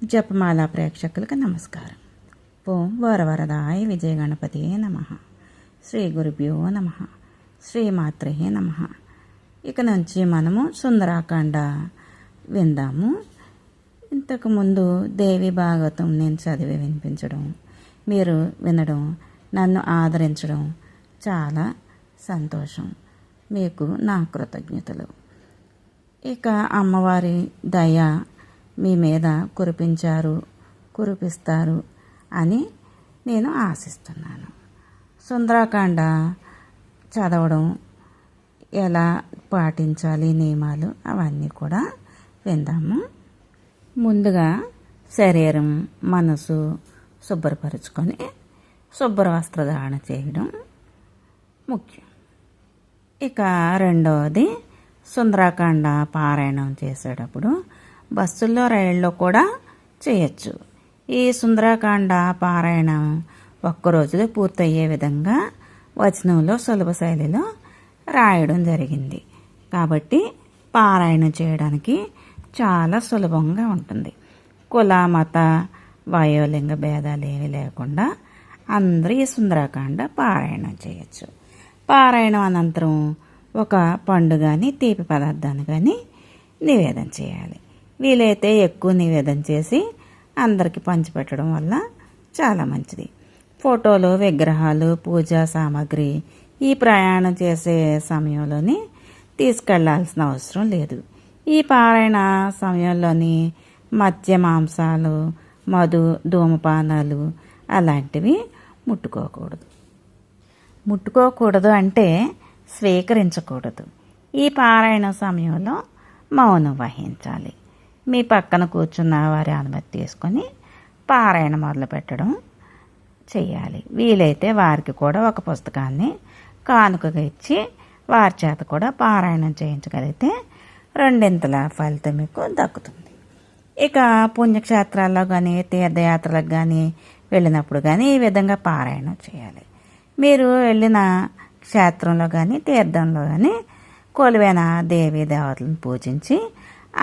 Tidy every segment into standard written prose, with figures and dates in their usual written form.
జపమాల ప్రేక్షకులకు నమస్కారం. ఓం వరవరదాయ విజయ గణపతి నమః. శ్రీ గురుభ్యో నమః. శ్రీమాత్రే నమః. ఇక నుంచి మనము సుందరాకాండ విందాము. ఇంతకుముందు దేవి భాగవతం నేను చదివి వినిపించడం, మీరు వినడం, నన్ను ఆదరించడం చాలా సంతోషం. మీకు నా కృతజ్ఞతలు. ఇక అమ్మవారి దయ మీ మీద కురిపిస్తారు అని నేను ఆశిస్తున్నాను. సుందరాకాండ చదవడం, ఎలా పాటించాలి నియమాలు అవన్నీ కూడా విందాము. ముందుగా శరీరం మనసు శుభ్రపరుచుకొని శుభ్ర వస్త్రధారణ చేయడం ముఖ్యం. ఇక రెండవది, సుందరాకాండ పారాయణం చేసేటప్పుడు బస్సుల్లో రైళ్ళలో కూడా చేయొచ్చు. ఈ సుందరాకాండ పారాయణం ఒక్కరోజులో పూర్తయ్యే విధంగా వచనంలో సులభ శైలిలో రాయడం జరిగింది. కాబట్టి పారాయణం చేయడానికి చాలా సులభంగా ఉంటుంది. కుల మత వయోలింగ భేదాలు ఏమీ లేకుండా అందరూ ఈ సుందరాకాండ పారాయణం చేయొచ్చు. పారాయణం అనంతరం ఒక పండు కానీ తీపి పదార్థాన్ని కానీ నివేదన చేయాలి. వీలైతే ఎక్కువ నివేదన చేసి అందరికీ పంచిపెట్టడం వల్ల చాలా మంచిది. ఫోటోలు, విగ్రహాలు, పూజా సామాగ్రి ఈ ప్రయాణం చేసే సమయంలోని తీసుకెళ్లాల్సిన అవసరం లేదు. ఈ పారాయణ సమయంలోని మత్స్య మాంసాలు, మధు, ధూమపానాలు అలాంటివి ముట్టుకోకూడదు అంటే స్వీకరించకూడదు. ఈ పారాయణ సమయంలో మౌనం వహించాలి. మీ పక్కన కూర్చున్న వారి అనుమతి తీసుకొని పారాయణ మొదలు పెట్టడం చేయాలి. వీలైతే వారికి కూడా ఒక పుస్తకాన్ని కానుకగా ఇచ్చి వారి చేత కూడా పారాయణం చేయించగలిగితే రెండింతల ఫలితం మీకు దక్కుతుంది. ఇక పుణ్యక్షేత్రాల్లో కానీ తీర్థయాత్రలకు కానీ వెళ్ళినప్పుడు కానీ ఈ విధంగా పారాయణం చేయాలి. మీరు వెళ్ళిన క్షేత్రంలో కానీ తీర్థంలో కానీ కొలువైన దేవీ దేవతలను పూజించి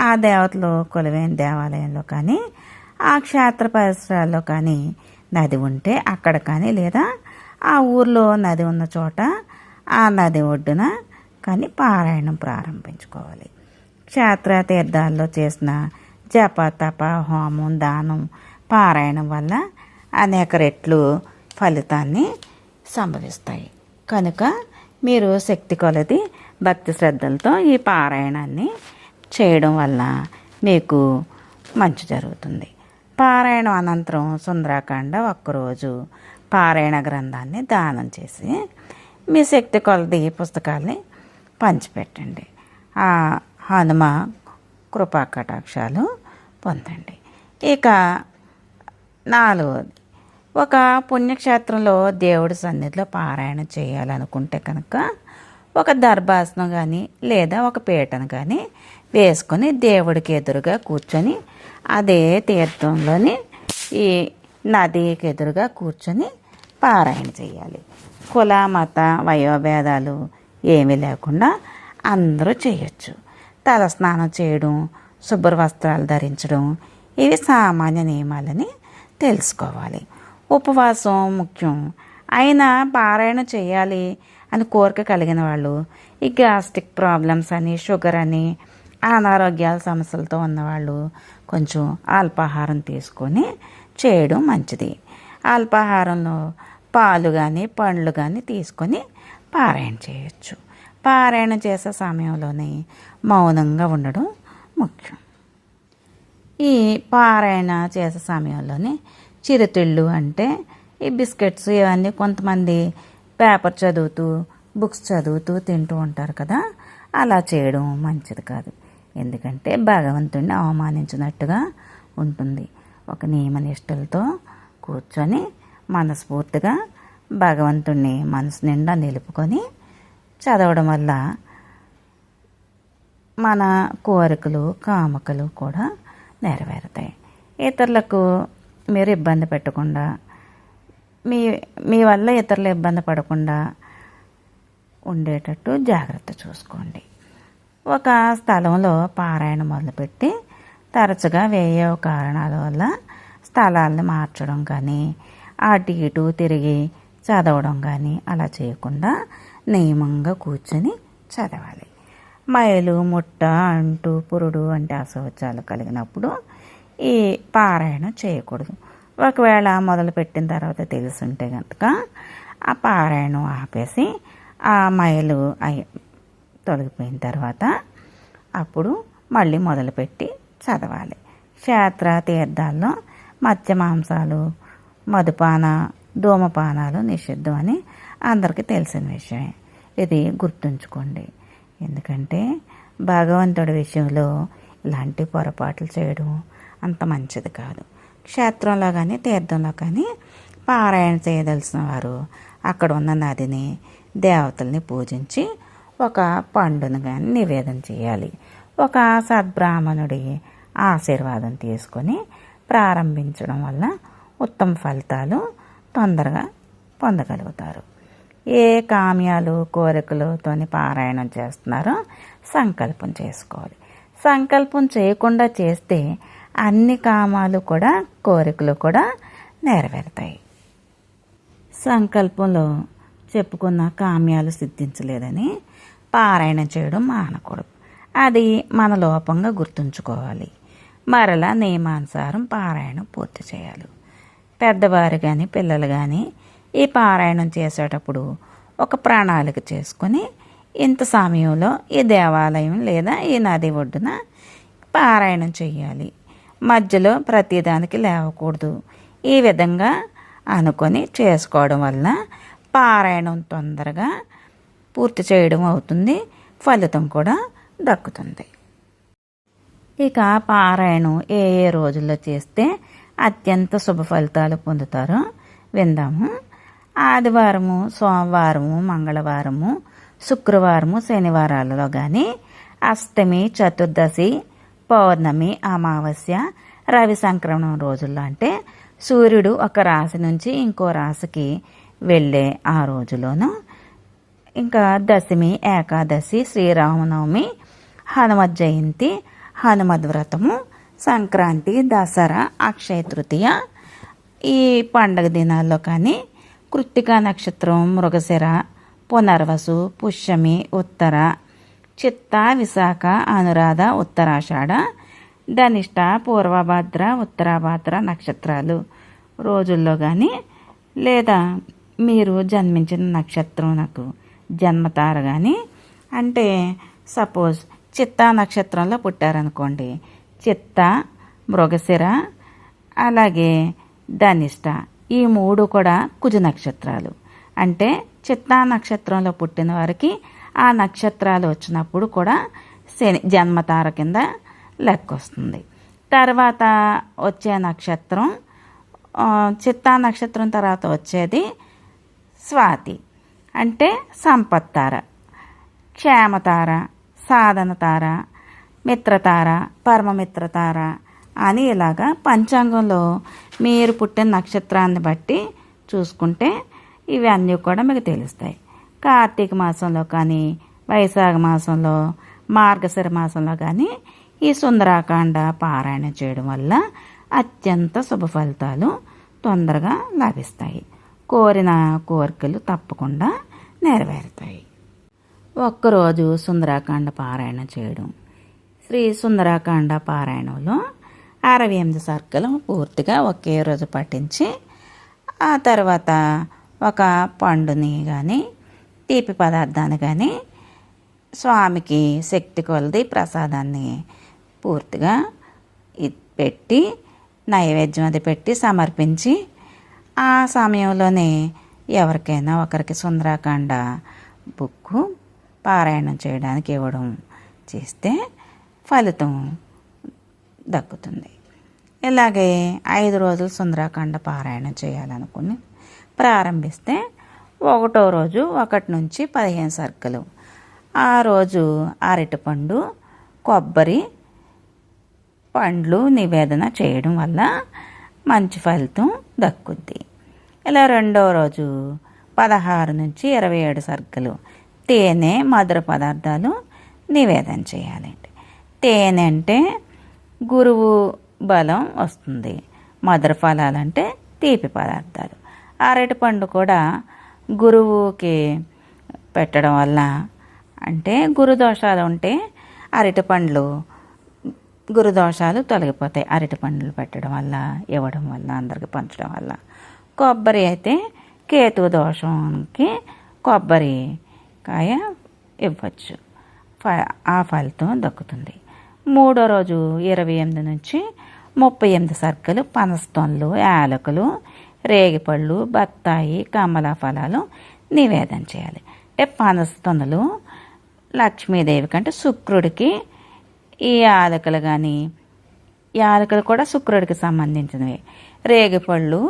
ఆ దేవతలు కొలువైన దేవాలయంలో కానీ ఆ క్షేత్ర పరిసరాల్లో కానీ నది ఉంటే అక్కడ కానీ, లేదా ఆ ఊర్లో నది ఉన్న చోట ఆ నది ఒడ్డున కానీ పారాయణం ప్రారంభించుకోవాలి. క్షేత్ర తీర్థాల్లో చేసిన జప, తప, హోమం, దానం, పారాయణం వల్ల అనేక రెట్లు ఫలితాన్ని సంభవిస్తాయి. కనుక మీరు శక్తి కొలది భక్తి శ్రద్ధలతో ఈ పారాయణాన్ని చేయడం వల్ల మీకు మంచి జరుగుతుంది. పారాయణం అనంతరం సుందరాకాండ ఒక్కరోజు పారాయణ గ్రంథాన్ని దానం చేసి మీ శక్తి కొలది పుస్తకాల్ని పంచిపెట్టండి. ఆ హనుమ కృపా కటాక్షాలు పొందండి. ఇక నాలుగవది, ఒక పుణ్యక్షేత్రంలో దేవుడి సన్నిధిలో పారాయణ చేయాలనుకుంటే కనుక ఒక దర్భాసనం కానీ లేదా ఒక పీటను కానీ వేసుకొని దేవుడికి ఎదురుగా కూర్చొని అదే తీర్థంలోని ఈ నదికి ఎదురుగా కూర్చొని పారాయణ చేయాలి. కుల మత వయోభేదాలు ఏమీ లేకుండా అందరూ చేయొచ్చు. తలస్నానం చేయడం, శుభ్ర వస్త్రాలు ధరించడం ఇవి సామాన్య నియమాలని తెలుసుకోవాలి. ఉపవాసం ముఖ్యం. అయినా పారాయణ చేయాలి అని కోరిక కలిగిన వాళ్ళు ఈ గ్యాస్ట్రిక్ ప్రాబ్లమ్స్ అని, షుగర్ అని, అనారోగ్యాల సమస్యలతో ఉన్నవాళ్ళు కొంచెం అల్పాహారం తీసుకొని చేయడం మంచిది. అల్పాహారంలో పాలు కానీ పండ్లు కానీ తీసుకొని పారాయణ చేయొచ్చు. పారాయణ చేసే సమయంలోనే మౌనంగా ఉండడం ముఖ్యం. ఈ పారాయణ చేసే సమయంలోనే చిరుతిళ్ళు అంటే ఈ బిస్కెట్స్ ఇవన్నీ కొంతమంది పేపర్ చదువుతూ బుక్స్ చదువుతూ తింటూ ఉంటారు కదా, అలా చేయడం మంచిది కాదు. ఎందుకంటే భగవంతుడిని అవమానించినట్టుగా ఉంటుంది. ఒక నియమనిష్టలతో కూర్చొని మనస్ఫూర్తిగా భగవంతుడిని మనసు నిండా నిలుపుకొని చదవడం వల్ల మన కోరికలు కామకలు కూడా నెరవేరుతాయి. ఇతరులకు మీరు ఇబ్బంది పెట్టకుండా, మీ వల్ల ఇతరులు ఇబ్బంది పడకుండా ఉండేటట్టు జాగ్రత్త చూసుకోండి. ఒక స్థలంలో పారాయణ మొదలుపెట్టి తరచుగా వేయే కారణాల వల్ల స్థలాలను మార్చడం కానీ అటు ఇటు తిరిగి చదవడం కానీ అలా చేయకుండా నియమంగా కూర్చొని చదవాలి. మైలు ముట్ట అంటూ పురుడు అంటే అశౌచాలు కలిగినప్పుడు ఈ పారాయణం చేయకూడదు. ఒకవేళ మొదలుపెట్టిన తర్వాత తెలుసుంటే కనుక ఆ పారాయణం ఆపేసి ఆ మైలు తొలగిపోయిన తర్వాత అప్పుడు మళ్ళీ మొదలుపెట్టి చదవాలి. క్షేత్ర తీర్థాల్లో మత్స్య మాంసాలు, మధుపాన, ధూమపానాలు నిషిద్ధం అని అందరికీ తెలిసిన విషయమే. ఇది గుర్తుంచుకోండి. ఎందుకంటే భగవంతుడి విషయంలో ఇలాంటి పొరపాట్లు చేయడం అంత మంచిది కాదు. క్షేత్రంలో కానీ తీర్థంలో కానీ పారాయణ చేయదలసిన వారు అక్కడ ఉన్న నదిని, దేవతల్ని పూజించి ఒక పండును కానీ నివేదన చేయాలి. ఒక సద్బ్రాహ్మణుడి ఆశీర్వాదం తీసుకొని ప్రారంభించడం వల్ల ఉత్తమ ఫలితాలు తొందరగా పొందగలుగుతారు. ఏ కామ్యాలు కోరికలతోని పారాయణం చేస్తున్నారో సంకల్పం చేసుకోవాలి. సంకల్పం చేయకుండా చేస్తే అన్ని కామాలు కూడా కోరికలు కూడా నెరవేరుతాయి. సంకల్పంలో చెప్పుకున్న కామ్యాలు సిద్ధించలేదని పారాయణం చేయడం మానకూడదు. అది మన లోపంగా గుర్తుంచుకోవాలి. మరలా నియమానుసారం పారాయణం పూర్తి చేయాలి. పెద్దవారు కానీ పిల్లలు కానీ ఈ పారాయణం చేసేటప్పుడు ఒక ప్రణాళిక చేసుకొని ఇంత సమయంలో ఈ దేవాలయం లేదా ఈ నది ఒడ్డున పారాయణం చేయాలి, మధ్యలో ప్రతిదానికి లేవకూడదు. ఈ విధంగా అనుకొని చేసుకోవడం వల్ల పారాయణం తొందరగా పూర్తి చేయడం అవుతుంది, ఫలితం కూడా దక్కుతుంది. ఇక పారాయణం ఏ ఏ రోజుల్లో చేస్తే అత్యంత శుభ ఫలితాలు పొందుతారో విందాము. ఆదివారము, సోమవారము, మంగళవారము, శుక్రవారము, శనివారాలలో కానీ అష్టమి, చతుర్దశి, పౌర్ణమి, అమావాస్య, రవి సంక్రమణం రోజుల్లో అంటే సూర్యుడు ఒక రాశి నుంచి ఇంకో రాశికి వెళ్ళే ఆ రోజులోనూ, ఇంకా దశమి, ఏకాదశి, శ్రీరామనవమి, హనుమత్ జయంతి, హనుమద్ వ్రతము, సంక్రాంతి, దసరా, అక్షయ తృతీయ ఈ పండగ దినాల్లో కానీ కృత్తికా నక్షత్రం, మృగశిర, పునర్వసు, పుష్యమి, ఉత్తర, చిత్త, విశాఖ, అనురాధ, ఉత్తరాషాఢ, ధనిష్ట, పూర్వభద్ర, ఉత్తరాభద్ర నక్షత్రాలు రోజుల్లో కానీ లేదా మీరు జన్మించిన నక్షత్రం నాకు జన్మతార కానీ అంటే సపోజ్ చిత్తా నక్షత్రంలో పుట్టారనుకోండి, చిత్త, మృగశిర అలాగే ధనిష్ట ఈ మూడు కూడా కుజ నక్షత్రాలు. అంటే చిత్తా నక్షత్రంలో పుట్టిన వారికి ఆ నక్షత్రాలు వచ్చినప్పుడు కూడా శని జన్మతార కింద లెక్క వస్తుంది. తర్వాత వచ్చే నక్షత్రం చిత్తా నక్షత్రం తర్వాత వచ్చేది స్వాతి అంటే సంపత్తార, క్షేమతార, సాధన తార, మిత్రతార, పరమమిత్రతార అని ఇలాగా పంచాంగంలో మీరు పుట్టిన నక్షత్రాన్ని బట్టి చూసుకుంటే ఇవి అన్నీ కూడా మీకు తెలుస్తాయి. కార్తీక మాసంలో కానీ, వైశాఖ మాసంలో, మార్గశిర మాసంలో కానీ ఈ సుందరాకాండ పారాయణ చేయడం వల్ల అత్యంత శుభ ఫలితాలు తొందరగా లభిస్తాయి. కోరిన కోరికలు తప్పకుండా నెరవేరుతాయి. ఒక్కరోజు సుందరాకాండ పారాయణ చేయడం. శ్రీ సుందరాకాండ పారాయణంలో 68 సర్కలు పూర్తిగా ఒకే రోజు పఠించి ఆ తర్వాత ఒక పండుని కానీ తీపి పదార్థాన్ని కానీ స్వామికి శక్తి కొలది ప్రసాదాన్ని పూర్తిగా పెట్టి నైవేద్యం అది పెట్టి సమర్పించి ఆ సమయంలోనే ఎవరికైనా ఒకరికి సుందరాకాండ బుక్కు పారాయణం చేయడానికి ఇవ్వడం చేస్తే ఫలితం దక్కుతుంది. ఇలాగే 5 రోజులు సుందరాకాండ పారాయణం చేయాలనుకుని ప్రారంభిస్తే 1వ రోజు 1 నుంచి 15 సర్కలు, ఆ రోజు అరటిపండు, కొబ్బరి పండ్లు నివేదన చేయడం వల్ల మంచి ఫలితం దక్కుద్ది. ఇలా 2వ రోజు 16 నుంచి 27 సర్కలు తేనె, మధుర పదార్థాలు నివేదన చేయాలండి. తేనె అంటే గురువు బలం వస్తుంది. మధుర ఫలాలంటే తీపి పదార్థాలు. అరటిపండు కూడా గురువుకి పెట్టడం వల్ల, అంటే గురుదోషాలు ఉంటే అరటిపండ్లు గురుదోషాలు తొలగిపోతాయి. అరటిపండ్లు పెట్టడం వల్ల, ఇవ్వడం వల్ల, అందరికి పంచడం వల్ల. కొబ్బరి అయితే కేతు దోషంకి కొబ్బరికాయ ఇవ్వచ్చు, ఆ ఫలితం దక్కుతుంది. మూడో రోజు 28 నుంచి 38 సర్కలు పనస్తొనలు, యాలకులు, రేగిపళ్ళు, బత్తాయి, కమలా ఫలాలు నివేదన చేయాలి. అంటే పనస్తొనలు లక్ష్మీదేవి కంటే శుక్రుడికి, ఈ యాలకులు కానీ, యాలకులు కూడా శుక్రుడికి సంబంధించినవి. రేగిపళ్ళు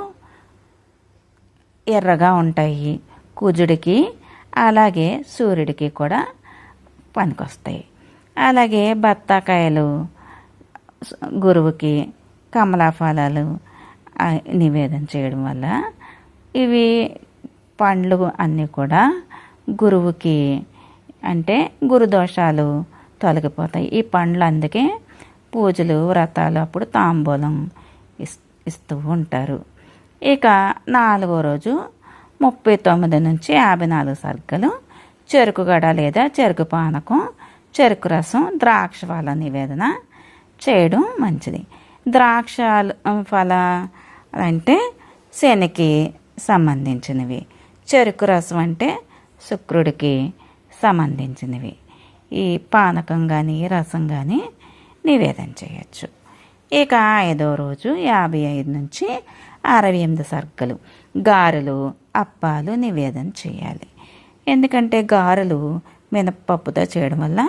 ఎర్రగా ఉంటాయి, కుజుడికి అలాగే సూర్యుడికి కూడా పనికొస్తాయి. అలాగే బత్తాకాయలు గురువుకి, కమలా ఫలాలు నివేదన చేయడం వల్ల ఇవి పండ్లు అన్నీ కూడా గురువుకి, అంటే గురుదోషాలు తొలగిపోతాయి. ఈ పండ్లు అందుకే పూజలు, వ్రతాలు అప్పుడు తాంబూలం ఇస్తూ ఉంటారు. ఇక 4వ రోజు 39 నుంచి 54 సర్కలు చెరుకు గడ లేదా చెరుకు పానకం, చెరుకు రసం, ద్రాక్ష ఫల నివేదన చేయడం మంచిది. ద్రాక్ష ఫల అంటే శనికి సంబంధించినవి, చెరుకు రసం అంటే శుక్రుడికి సంబంధించినవి. ఈ పానకం కానీ రసం కానీ నివేదన చేయొచ్చు. ఇక 5వ రోజు 55 నుంచి 68 సర్కలు గారెలు, అప్పాలు నివేదన చేయాలి. ఎందుకంటే గారెలు మినప్పప్పుతో చేయడం వల్ల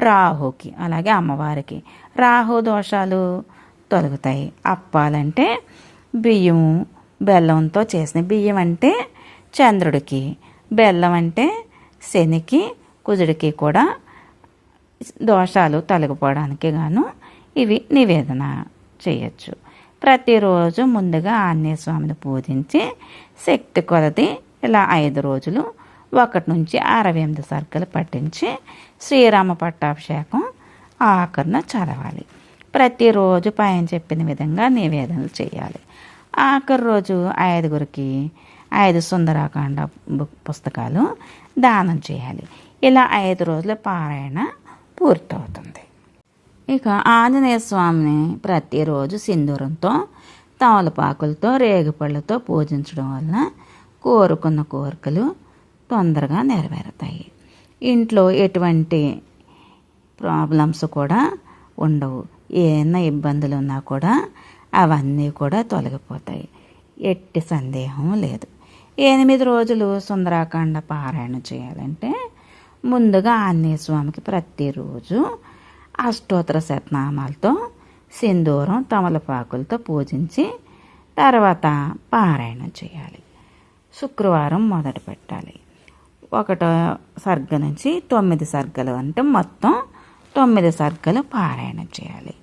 రాహుకి, అలాగే అమ్మవారికి రాహు దోషాలు తొలగుతాయి. అప్పాలంటే బియ్యం బెల్లంతో చేసిన, బియ్యం అంటే చంద్రుడికి, బెల్లం అంటే శనికి, కుజుడికి కూడా దోషాలు తొలగిపోవడానికి గాను ఇవి నివేదన చేయొచ్చు. ప్రతిరోజు ముందుగా ఆంజనేయ స్వామిని పూజించి శక్తి కొలది ఇలా 5 రోజులు 1 నుంచి 68 సర్కలు పట్టించి శ్రీరామ పట్టాభిషేకం ఆఖరణ చదవాలి. ప్రతిరోజు పైన చెప్పిన విధంగా నివేదనలు చేయాలి. ఆఖరి రోజు 5గురికి 5 సుందరాకాండ పుస్తకాలు దానం చేయాలి. ఇలా 5 రోజుల పారాయణ పూర్తవుతుంది. ఇక ఆంజనేయ స్వామిని ప్రతిరోజు సింధూరంతో, తమలపాకులతో, రేగిపళ్ళతో పూజించడం వలన కోరుకున్న కోరికలు తొందరగా నెరవేరుతాయి. ఇంట్లో ఎటువంటి ప్రాబ్లమ్స్ కూడా ఉండవు. ఏమైనా ఇబ్బందులు ఉన్నా కూడా అవన్నీ కూడా తొలగిపోతాయి, ఎట్టి సందేహం లేదు. 8 రోజులు సుందరాకాండ పారాయణ చేయాలంటే ముందుగా ఆంజనేయ స్వామికి ప్రతిరోజు అష్టోత్తర శతనామాలతో, సింధూరం, తమలపాకులతో పూజించి తర్వాత పారాయణం చేయాలి. శుక్రవారం మొదలు పెట్టాలి. 1వ సర్గ నుంచి 9 సర్గలు అంటే మొత్తం 9 సర్గలు పారాయణం చేయాలి.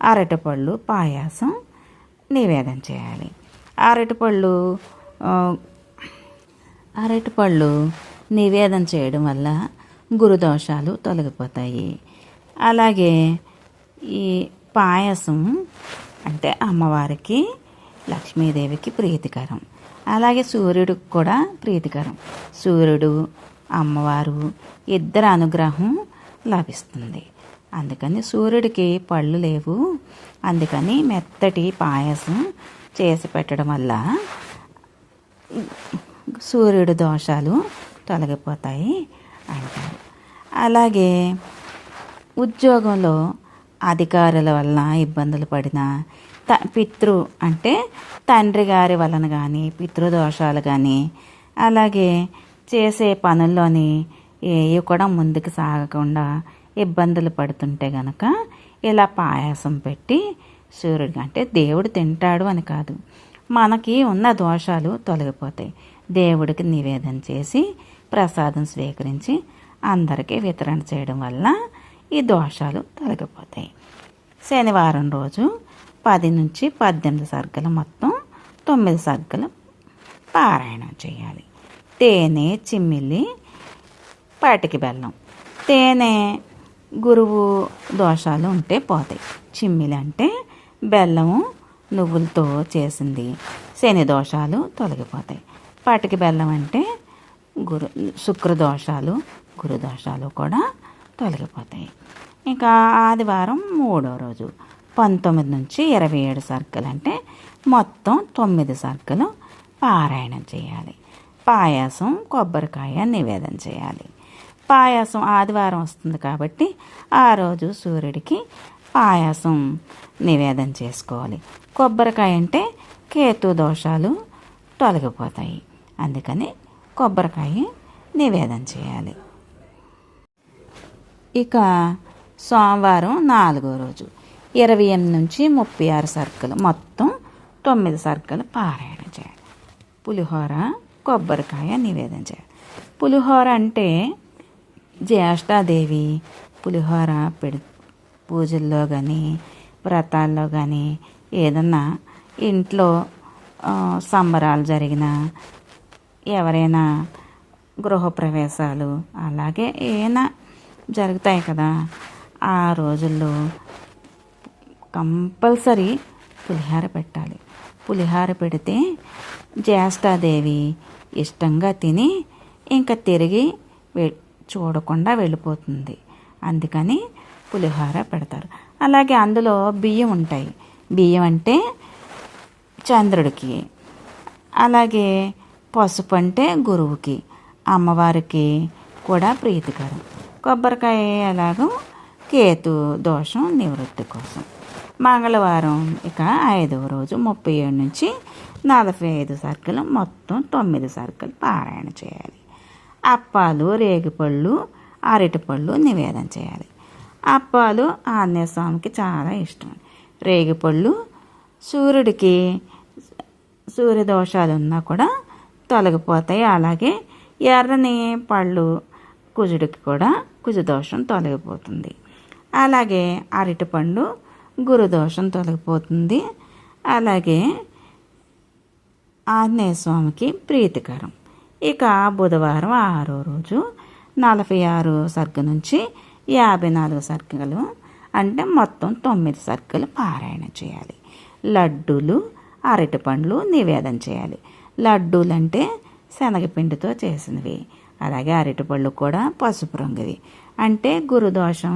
అరటిపళ్ళు, పాయాసం నివేదన చేయాలి. అరటిపళ్ళు నివేదన చేయడం వల్ల గురుదోషాలు తొలగిపోతాయి. అలాగే ఈ పాయసం అంటే అమ్మవారికి, లక్ష్మీదేవికి ప్రీతికరం. అలాగే సూర్యుడికి కూడా ప్రీతికరం. సూర్యుడు, అమ్మవారు ఇద్దరు అనుగ్రహం లభిస్తుంది. అందుకని సూర్యుడికి పళ్ళు లేవు, అందుకని మెత్తటి పాయసం చేసి పెట్టడం వల్ల సూర్యుడి దోషాలు తొలగిపోతాయి అంటారు. అలాగే ఉద్యోగంలో అధికారుల వలన ఇబ్బందులు పడిన పితృ అంటే తండ్రి గారి వలన కానీ, పితృదోషాలు కానీ, అలాగే చేసే పనుల్లోని ఏవి కూడా ముందుకు సాగకుండా ఇబ్బందులు పడుతుంటే గనక ఇలా పాయసం పెట్టి సూర్యుడికి, అంటే దేవుడు తింటాడు అని కాదు, మనకి ఉన్న దోషాలు తొలగిపోతాయి. దేవుడికి నివేదన చేసి ప్రసాదం స్వీకరించి అందరికీ వితరణ చేయడం వల్ల ఈ దోషాలు తొలగిపోతాయి. శనివారం రోజు 10 నుంచి 18 సర్గలు మొత్తం 9 సర్గలు పారాయణం చేయాలి. తేనె, చిమ్మిలి, పాటికి బెల్లం. తేనె గురువు దోషాలు ఉంటే పోతాయి. చిమ్మిలి అంటే బెల్లము నువ్వులతో చేసింది, శని దోషాలు తొలగిపోతాయి. పటికి బెల్లం అంటే శుక్ర దోషాలు గురు దోషాలు కూడా తొలగిపోతాయి. ఇంకా ఆదివారం 3వ రోజు 19 నుంచి 27 సర్కలు అంటే మొత్తం 9 సర్కలు పారాయణం చేయాలి. పాయాసం కొబ్బరికాయ నివేదన చేయాలి. పాయాసం ఆదివారం వస్తుంది కాబట్టి ఆ రోజు సూర్యుడికి పాయాసం నివేదన చేసుకోవాలి. కొబ్బరికాయ అంటే కేతు దోషాలు తొలగిపోతాయి, అందుకని కొబ్బరికాయ నివేదన చేయాలి. ఇక సోమవారం 4వ రోజు 28 నుంచి 36 సర్కలు మొత్తం 9 సర్కలు పారాయణ చేయాలి. పులిహోర కొబ్బరికాయ నివేదన చేయాలి. పులిహోర అంటే జ్యేష్ఠాదేవి పులిహోర పూజల్లో కానీ వ్రతాల్లో కానీ ఏదన్నా ఇంట్లో సంబరాలు జరిగినా ఎవరైనా గృహప్రవేశాలు అలాగే ఏమైనా జరుగుతాయి కదా, ఆ రోజుల్లో కంపల్సరీ పులిహోర పెట్టాలి. పులిహోర పెడితే జ్యేష్ఠాదేవి ఇష్టంగా తిని ఇంకా తిరిగి చూడకుండా వెళ్ళిపోతుంది, అందుకని పులిహోర పెడతారు. అలాగే అందులో బియ్యం ఉంటాయి. బియ్యం అంటే చంద్రుడికి, అలాగే పసుపు అంటే గురువుకి, అమ్మవారికి కూడా ప్రీతికరం. కొబ్బరికాయ ఎలాగో కేతు దోషం నివృత్తి కోసం. మంగళవారం ఇక 5వ రోజు 37 నుంచి 45 సర్కలు మొత్తం 9 సర్కలు పారాయణ చేయాలి. అప్పాలు రేగిపళ్ళు అరటిపళ్ళు నివేదన చేయాలి. అప్పాలు ఆంజనేయ స్వామికి చాలా ఇష్టం. రేగిపళ్ళు సూర్యుడికి సూర్యదోషాలు ఉన్నా కూడా తొలగిపోతాయి. అలాగే ఎర్రని పళ్ళు కుజుడికి కూడా కుజదోషం తొలగిపోతుంది. అలాగే అరటిపండు గురుదోషం తొలగిపోతుంది. అలాగే ఆంజనేయ స్వామికి ప్రీతికరం. ఇక బుధవారం 6వ రోజు 46 సర్గ నుంచి 54 సర్గలు అంటే మొత్తం 9 సర్గలు పారాయణ చేయాలి. లడ్డూలు అరటిపండ్లు నివేదన చేయాలి. లడ్డూలు అంటే శనగపిండితో చేసినవి, అలాగే అరటిపళ్ళు కూడా పసుపు రంగువి, అంటే గురుదోషం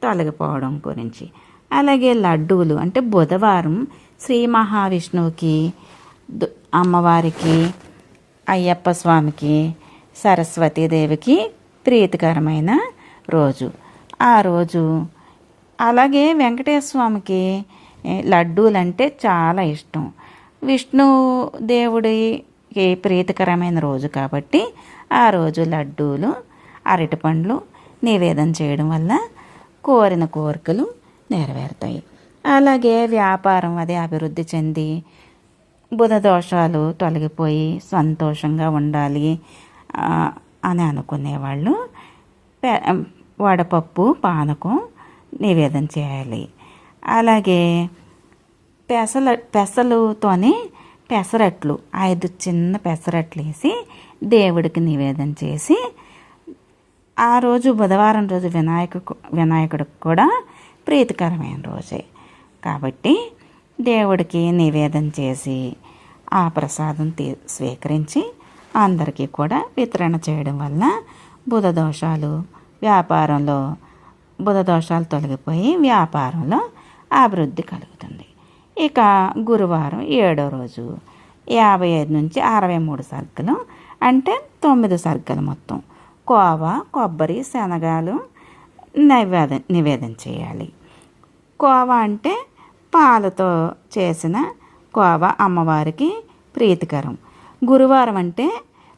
తొలగిపోవడం గురించి. అలాగే లడ్డూలు అంటే బుధవారం శ్రీ మహావిష్ణువుకి, అమ్మవారికి, అయ్యప్ప స్వామికి, సరస్వతీదేవికి ప్రీతికరమైన రోజు ఆ రోజు. అలాగే వెంకటేశ్వర స్వామికి లడ్డూలు అంటే చాలా ఇష్టం. విష్ణు దేవుడికి ప్రీతికరమైన రోజు కాబట్టి ఆ రోజు లడ్డూలు అరటిపండ్లు నివేదన చేయడం వల్ల కోరిన కోరికలు నెరవేరుతాయి. అలాగే వ్యాపారం అది అభివృద్ధి చెంది బుధ దోషాలు తొలగిపోయి సంతోషంగా ఉండాలి అని అనుకునేవాళ్ళు వడపప్పు పానకం నివేదన చేయాలి. అలాగే పెసలుతోనే పెసరట్లు 5 చిన్న పెసరట్లు వేసి దేవుడికి నివేదన చేసి, ఆ రోజు బుధవారం రోజు వినాయకుడికి కూడా ప్రీతికరమైన రోజే కాబట్టి దేవుడికి నివేదన చేసి ఆ ప్రసాదం స్వీకరించి అందరికీ కూడా వితరణ చేయడం వల్ల బుధ దోషాలు తొలగిపోయి వ్యాపారంలో అభివృద్ధి కలుగుతుంది. ఇక గురువారం 7వ రోజు 55 నుంచి 63 సర్గలు అంటే 9 సర్గలు మొత్తం కోవా కొబ్బరి శనగలు నివేదన చేయాలి. కోవా అంటే పాలతో చేసిన కోవా అమ్మవారికి ప్రీతికరం. గురువారం అంటే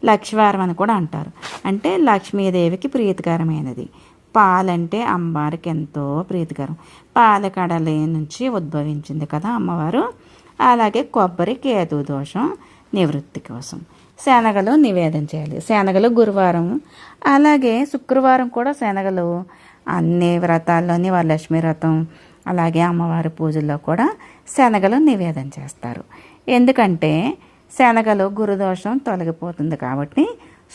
లక్ష్మీవారం అని కూడా అంటారు, అంటే లక్ష్మీదేవికి ప్రీతికరమైనది. పాలంటే అమ్మవారికి ఎంతో ప్రీతికరం. పాలకడలి నుంచి ఉద్భవించింది కదా అమ్మవారు. అలాగే కొబ్బరి కేతు దోషం నివృత్తి కోసం. శనగలు నివేదన చేయాలి. శనగలు గురువారం, అలాగే శుక్రవారం కూడా శనగలు అన్ని వ్రతాల్లోని వరలక్ష్మి వ్రతం అలాగే అమ్మవారి పూజల్లో కూడా శనగలు నివేదన చేస్తారు. ఎందుకంటే శనగలు గురుదోషం తొలగిపోతుంది కాబట్టి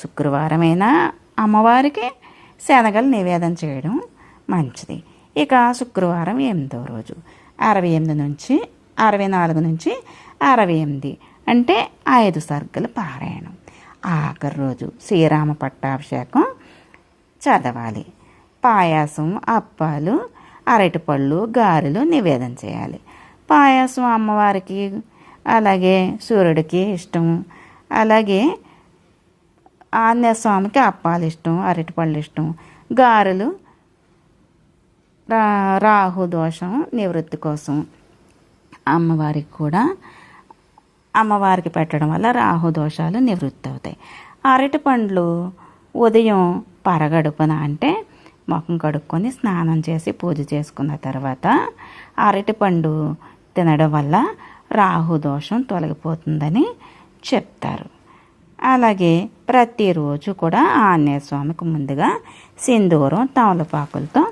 శుక్రవారమైనా అమ్మవారికి శనగలు నివేదన చేయడం మంచిది. ఇక శుక్రవారం 8వ రోజు 68 నుంచి 64 నుంచి 68 అంటే 5 సర్గల పారాయణం. ఆఖరి రోజు శ్రీరామ పట్టాభిషేకం చదవాలి. పాయాసం, అప్పాలు, అరటిపళ్ళు, గారెలు నివేదన చేయాలి. పాయాసం అమ్మవారికి అలాగే సూర్యుడికి ఇష్టం. అలాగే ఆంజనేయ స్వామికి అప్పాలు ఇష్టం, అరటిపళ్ళు ఇష్టం. గారెలు రాహు దోషం నివృత్తి కోసం అమ్మవారికి కూడా అమ్మవారికి పెట్టడం వల్ల రాహు దోషాలు నివృత్తి అవుతాయి. అరటిపండ్లు ఉదయం పరగడుపున అంటే ముఖం కడుక్కొని స్నానం చేసి పూజ చేసుకున్న తర్వాత అరటిపండు తినడం వల్ల రాహు దోషం తొలగిపోతుందని చెప్తారు. అలాగే ప్రతిరోజు కూడా ఆంజనేయ స్వామికి ముందుగా సింధూరం, తమలపాకులతో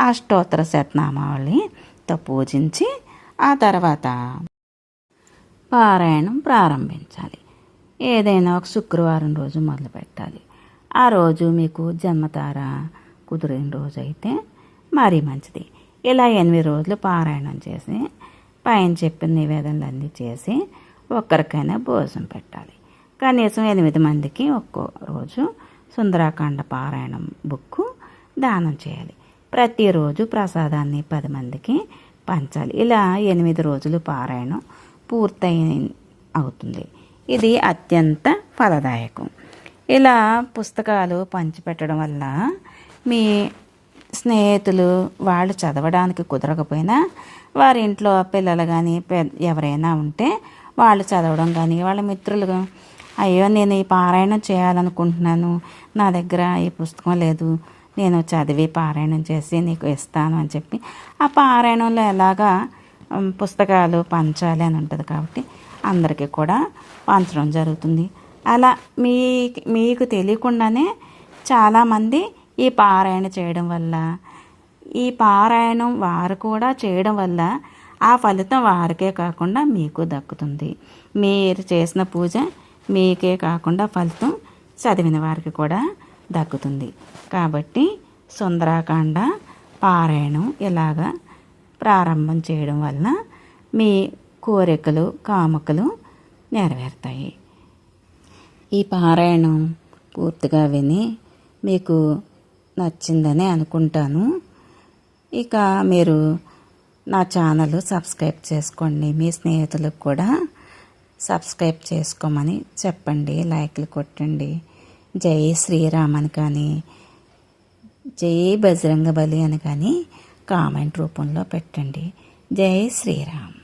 అష్టోత్తర శతనామావళితో పూజించి ఆ తర్వాత పారాయణం ప్రారంభించాలి. ఏదైనా ఒక శుక్రవారం రోజు మొదలు పెట్టాలి. ఆ రోజు మీకు జన్మతార కుదిరిన రోజు అయితే మరీ మంచిది. ఇలా 8 రోజులు పారాయణం చేసి పైన చెప్పిన నివేదనలు అన్నీ చేసి ఒక్కరికైనా భోజనం పెట్టాలి. కనీసం 8 మందికి ఒక్కో రోజు సుందరాకాండ పారాయణం బుక్కు దానం చేయాలి. ప్రతిరోజు ప్రసాదాన్ని 10 మందికి పంచాలి. ఇలా 8 రోజులు పారాయణం పూర్తయి అవుతుంది. ఇది అత్యంత ఫలదాయకం. ఇలా పుస్తకాలు పంచిపెట్టడం వల్ల మీ స్నేహితులు వాళ్ళు చదవడానికి కుదరకపోయినా వారి ఇంట్లో పిల్లలు కానీ ఎవరైనా ఉంటే వాళ్ళు చదవడం కానీ వాళ్ళ మిత్రులు అయ్యో నేను ఈ పారాయణం చేయాలనుకుంటున్నాను, నా దగ్గర ఈ పుస్తకం లేదు, నేను చదివి పారాయణం చేసి నీకు ఇస్తాను అని చెప్పి ఆ పారాయణంలో ఎలాగా పుస్తకాలు పంచాలి అని ఉంటుంది కాబట్టి అందరికీ కూడా పంచడం జరుగుతుంది. అలా మీకు తెలియకుండానే చాలామంది ఈ పారాయణ చేయడం వల్ల ఈ పారాయణం వారు కూడా చేయడం వల్ల ఆ ఫలితం వారికే కాకుండా మీకు దక్కుతుంది. మీరు చేసిన పూజ మీకే కాకుండా ఫలితం చదివిన వారికి కూడా దక్కుతుంది. కాబట్టి సుందరాకాండ పారాయణం ఇలాగా ప్రారంభం చేయడం వలన మీ కోరికలు కామకలు నెరవేరుతాయి. ఈ పారాయణం పూర్తిగా విని మీకు నచ్చిందని అనుకుంటాను. ఇక మీరు నా ఛానల్ సబ్స్క్రైబ్ చేసుకోండి. మీ స్నేహితులకు కూడా సబ్స్క్రైబ్ చేసుకోమని చెప్పండి, లైక్లు కొట్టండి. జై శ్రీరామ్ అని కానీ జై బజరంగబలి అని కానీ కామెంట్ రూపంలో పెట్టండి. జై శ్రీరామ్.